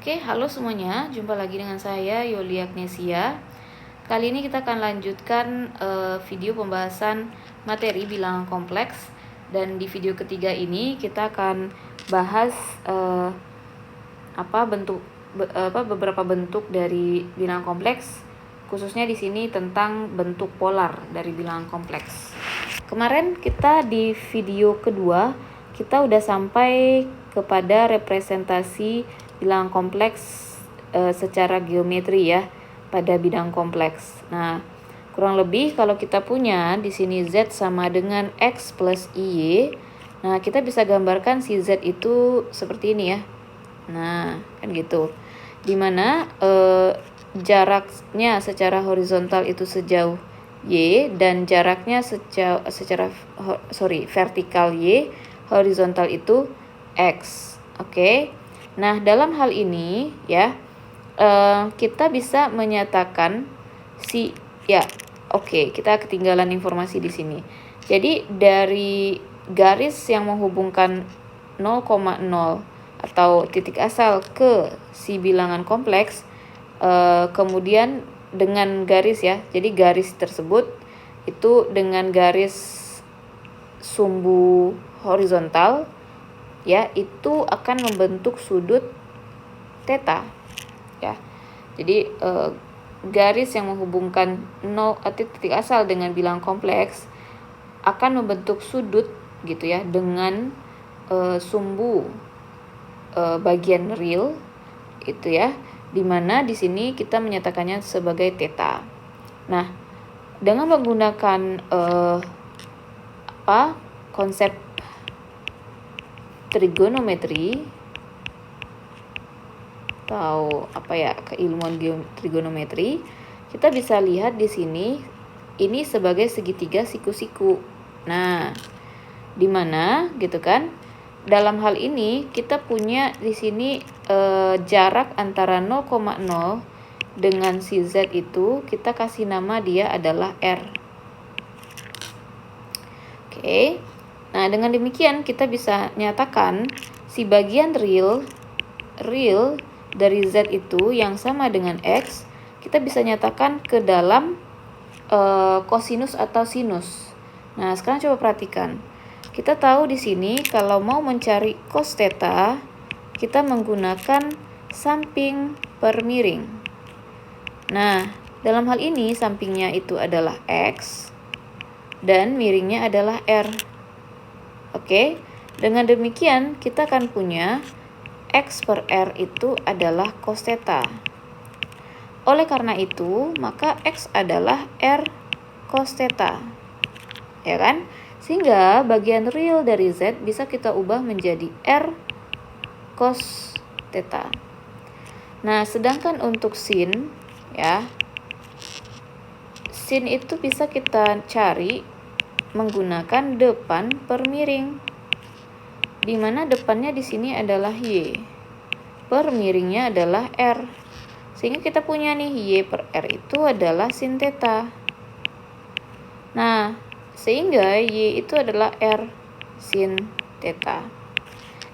Oke, halo semuanya. Jumpa lagi dengan saya Yoli Agnesia. Kali ini kita akan lanjutkan video pembahasan materi bilangan kompleks. Dan di video ketiga ini kita akan bahas beberapa bentuk dari bilangan kompleks. Khususnya di sini tentang bentuk polar dari bilangan kompleks. Kemarin kita di video kedua kita udah sampai kepada representasi bilangan kompleks secara geometri ya pada bidang kompleks. Nah, kurang lebih kalau kita punya di sini Z sama dengan X plus Y. Nah, kita bisa gambarkan si Z itu seperti ini ya. Nah, kan gitu. Dimana jaraknya secara horizontal itu sejauh Y dan jaraknya vertikal Y, horizontal itu X. Oke. Nah, dalam hal ini ya kita bisa menyatakan kita ketinggalan informasi di sini. Jadi dari garis yang menghubungkan 0,0 atau titik asal ke si bilangan kompleks, kemudian dengan garis ya. Jadi garis tersebut itu dengan garis sumbu horizontal ya, itu akan membentuk sudut theta ya. Jadi garis yang menghubungkan titik asal dengan bilangan kompleks akan membentuk sudut gitu ya dengan sumbu bagian real itu ya, dimana di sini kita menyatakannya sebagai theta. Nah, dengan menggunakan konsep trigonometri atau keilmuan trigonometri, kita bisa lihat di sini ini sebagai segitiga siku-siku. Nah, di mana gitu kan? Dalam hal ini kita punya di sini jarak antara 0,0 dengan si Z itu kita kasih nama dia adalah R. Oke. Nah, dengan demikian kita bisa nyatakan si bagian real dari Z itu yang sama dengan X, kita bisa nyatakan ke dalam kosinus atau sinus. Nah, sekarang coba perhatikan. Kita tahu di sini kalau mau mencari cos theta, kita menggunakan samping per miring. Nah, dalam hal ini sampingnya itu adalah X dan miringnya adalah R. Oke, dengan demikian kita akan punya X per R itu adalah cos theta. Oleh karena itu, maka X adalah R cos theta. Ya kan? Sehingga bagian real dari Z bisa kita ubah menjadi R cos theta. Nah, sedangkan untuk sin ya, sin itu bisa kita cari menggunakan depan per miring, di mana depannya di sini adalah Y, per miringnya adalah R. Sehingga kita punya nih Y per R itu adalah sin theta. Nah, sehingga Y itu adalah R sin theta.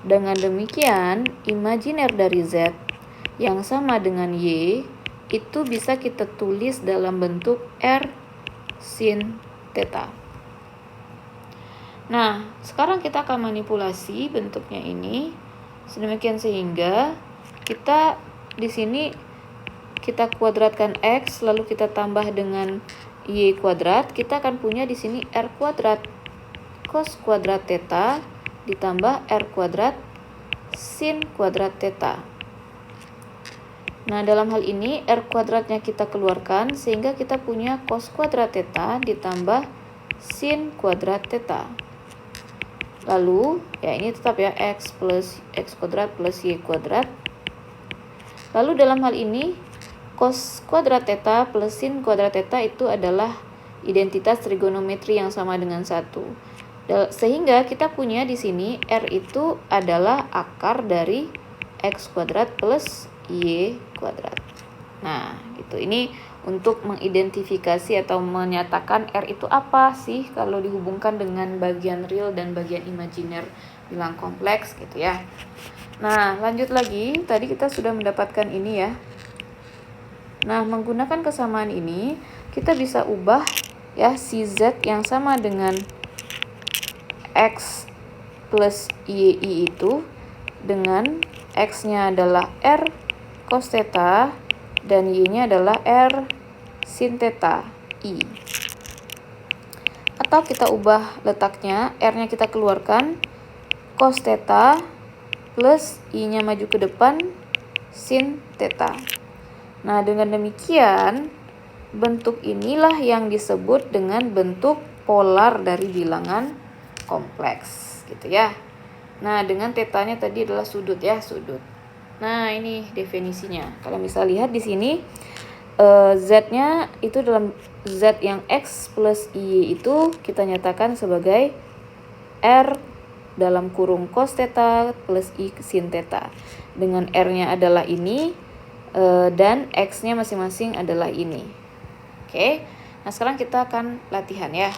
Dengan demikian, imajiner dari Z yang sama dengan Y itu bisa kita tulis dalam bentuk R sin theta. Nah, sekarang kita akan manipulasi bentuknya ini sedemikian sehingga kita di sini kita kuadratkan X lalu kita tambah dengan Y kuadrat, kita akan punya di sini R kuadrat cos kuadrat theta ditambah R kuadrat sin kuadrat theta. Nah, dalam hal ini R kuadratnya kita keluarkan sehingga kita punya cos kuadrat theta ditambah sin kuadrat theta. Lalu, ya ini tetap ya X plus X kuadrat plus Y kuadrat. Lalu dalam hal ini, cos kuadrat theta plus sin kuadrat theta itu adalah identitas trigonometri yang sama dengan 1. Sehingga kita punya di sini R itu adalah akar dari X kuadrat plus Y kuadrat. Nah, gitu. Ini untuk mengidentifikasi atau menyatakan R itu apa sih kalau dihubungkan dengan bagian real dan bagian imajiner bilangan kompleks gitu ya. Nah, lanjut lagi. Tadi kita sudah mendapatkan ini ya. Nah, menggunakan kesamaan ini, kita bisa ubah ya si Z yang sama dengan X plus YI itu dengan X-nya adalah R cos theta dan Y-nya adalah R sin theta I. Atau kita ubah letaknya, R-nya kita keluarkan, cos theta plus I-nya maju ke depan, sin theta. Nah, dengan demikian, bentuk inilah yang disebut dengan bentuk polar dari bilangan kompleks, gitu ya. Nah, dengan tetanya tadi adalah sudut ya, sudut. Nah, ini definisinya. Kalau bisa lihat di sini, Z-nya itu dalam Z yang X plus Y itu kita nyatakan sebagai R dalam kurung cos theta plus I sin theta. Dengan R-nya adalah ini, dan X-nya masing-masing adalah ini. Oke, nah sekarang kita akan latihan ya.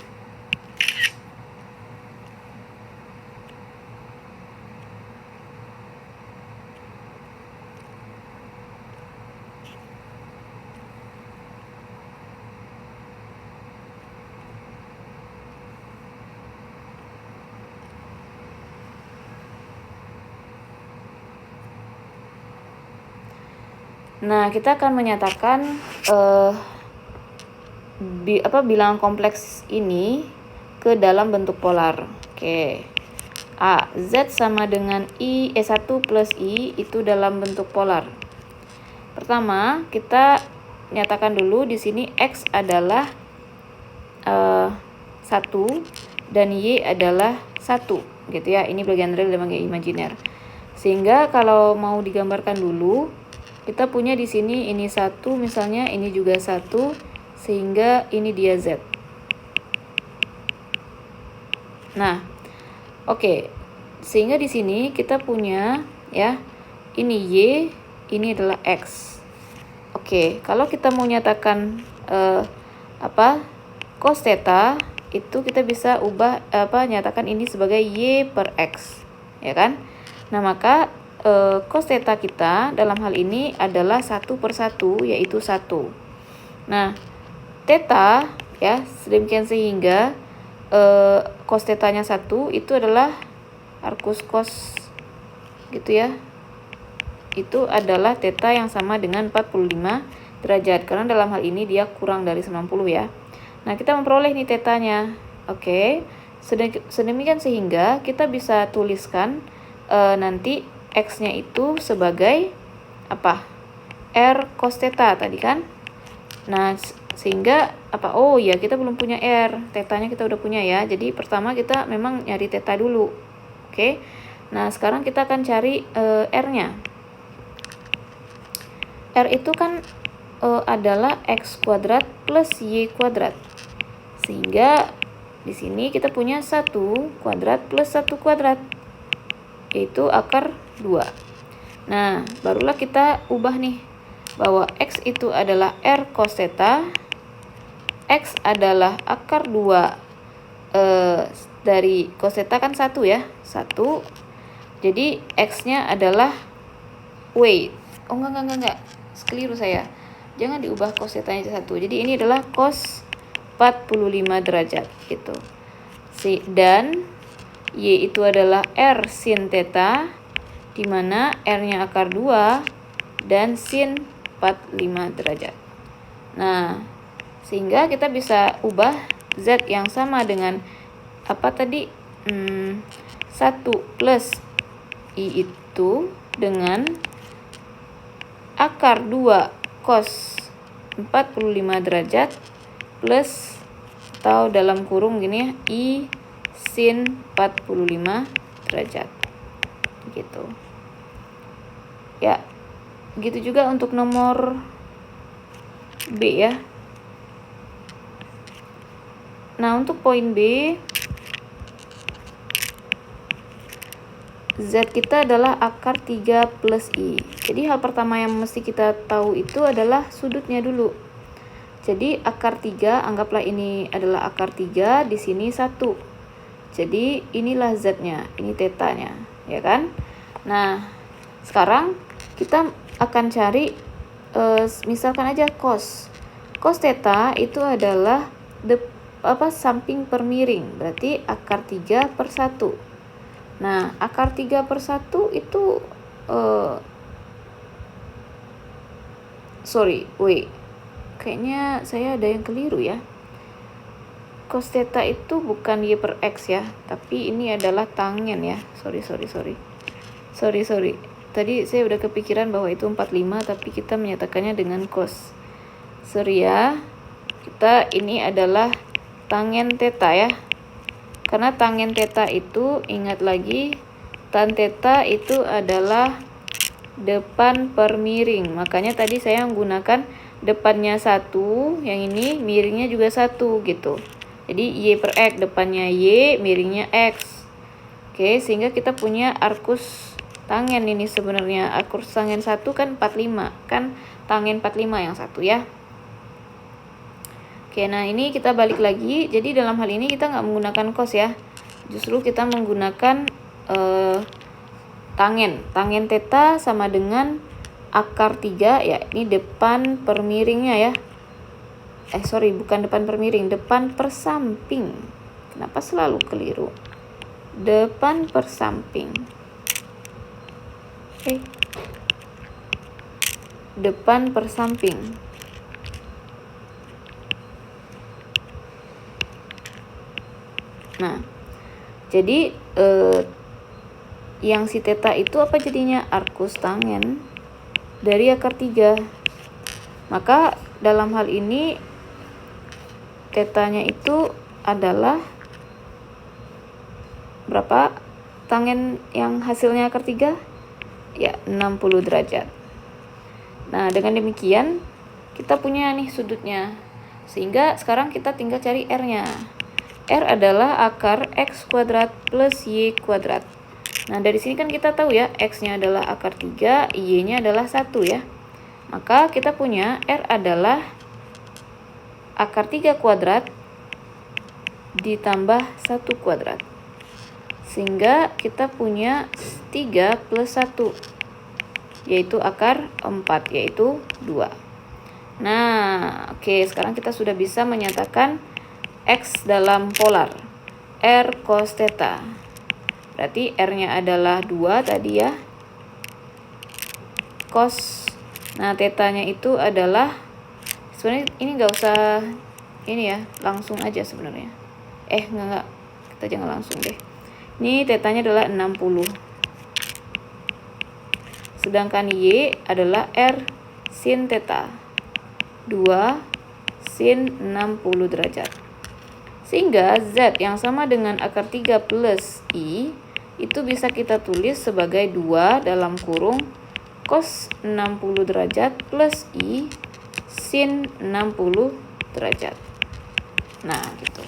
Nah, kita akan menyatakan bilangan kompleks ini ke dalam bentuk polar. Oke. A, Z sama dengan 1 plus I itu dalam bentuk polar. Pertama, kita nyatakan dulu di sini X adalah 1 dan Y adalah 1, gitu ya. Ini bagian real dan bagian imajiner. Sehingga kalau mau digambarkan dulu, kita punya di sini ini 1 misalnya, ini juga 1, sehingga ini dia Z. Nah, oke. Sehingga di sini kita punya ya, ini Y, ini adalah X. Oke, kalau kita mau nyatakan cos theta, itu kita bisa ubah nyatakan ini sebagai Y per X, ya kan? Nah, maka cos theta kita dalam hal ini adalah 1 per 1, yaitu 1. Nah, theta ya, sedemikian sehingga cos theta-nya 1 itu adalah arcus cos, gitu ya. Itu adalah theta yang sama dengan 45 derajat, karena dalam hal ini dia kurang dari 90 ya. Nah, kita memperoleh nih tetanya. Oke, sedemikian sehingga kita bisa tuliskan nanti X-nya itu sebagai apa? R cos theta tadi kan. Nah, sehingga apa? Oh ya, kita belum punya R. Tetanya kita udah punya ya. Jadi pertama kita memang nyari theta dulu. Oke. Nah, sekarang kita akan cari R-nya. R itu kan adalah X kuadrat plus Y kuadrat. Sehingga di sini kita punya 1 kuadrat plus 1 kuadrat, yaitu akar 2. Nah, barulah kita ubah nih, bahwa X itu adalah R cos theta, X adalah akar 2 dari cos theta kan 1 ya, 1. Jadi X-nya adalah, oh enggak, keliru saya. Jangan diubah cos theta-nya 1. Jadi ini adalah cos 45 derajat gitu. Dan Y itu adalah R sin theta, di mana R-nya akar 2 dan sin 45 derajat. Nah, sehingga kita bisa ubah Z yang sama dengan apa tadi? 1 plus I itu dengan akar 2 cos 45 derajat plus atau dalam kurung gini ya, I sin 45 derajat gitu ya. Gitu juga untuk nomor B ya. Nah, untuk poin B, Z kita adalah akar 3 plus I. Jadi hal pertama yang mesti kita tahu itu adalah sudutnya dulu. Jadi akar 3, anggaplah ini adalah akar 3, di sini 1. Jadi inilah Z-nya, ini tetanya, ya kan? Nah, Sekarang kita akan cari misalkan aja cos. Cos theta itu adalah samping per miring, berarti akar 3/1. Nah, akar 3/1 itu kayaknya saya ada yang keliru ya. Cos theta itu bukan y per x ya, tapi ini adalah tangen ya. Sorry. Tadi saya udah kepikiran bahwa itu 45, tapi kita menyatakannya dengan cos. Sorry ya. Ini adalah tangen theta ya. Karena tangen theta itu, ingat lagi, tan theta itu adalah depan per miring. Makanya tadi saya menggunakan depannya 1, yang ini miringnya juga 1 gitu. Jadi y per x, depannya y, miringnya x. Oke, sehingga kita punya arcus tangen ini sebenarnya. Arcus tangen 1 kan 45, kan tangen 45 yang 1 ya. Oke, nah ini kita balik lagi. Jadi dalam hal ini kita nggak menggunakan cos ya. Justru kita menggunakan tangen. Tangen theta sama dengan akar 3 ya. Ini depan per miringnya ya. Bukan depan per miring, depan per samping. Kenapa selalu keliru? Depan per samping. Oke. Depan per samping. Nah, jadi yang si theta itu apa jadinya? Arcus tangen dari akar 3. Maka dalam hal ini tetanya itu adalah berapa? Tangen yang hasilnya akar 3? Ya, 60 derajat. Nah, dengan demikian kita punya nih sudutnya. Sehingga sekarang kita tinggal cari R-nya. R adalah akar x kuadrat plus y kuadrat. Nah, dari sini kan kita tahu ya, x-nya adalah akar 3, y-nya adalah 1 ya. Maka kita punya R adalah akar 3 kuadrat ditambah 1 kuadrat. Sehingga kita punya 3 plus 1, yaitu akar 4, yaitu 2. Nah, oke, sekarang kita sudah bisa menyatakan X dalam polar. R cos theta. Berarti R-nya adalah 2 tadi ya. Cos. Nah, tetanya itu adalah, sebenarnya ini nggak usah ini ya, langsung aja sebenarnya. Enggak. Kita jangan langsung deh. Ini tetanya adalah 60. Sedangkan Y adalah R sin theta. 2 sin 60 derajat. Sehingga Z yang sama dengan akar 3 plus I itu bisa kita tulis sebagai 2 dalam kurung cos 60 derajat plus I sin 60 derajat. Nah, gitu.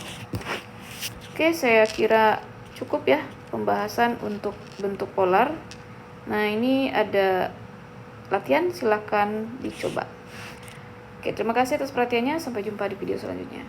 Oke, saya kira cukup ya pembahasan untuk bentuk polar. Nah, ini ada latihan, silakan dicoba. Oke, terima kasih atas perhatiannya. Sampai jumpa di video selanjutnya.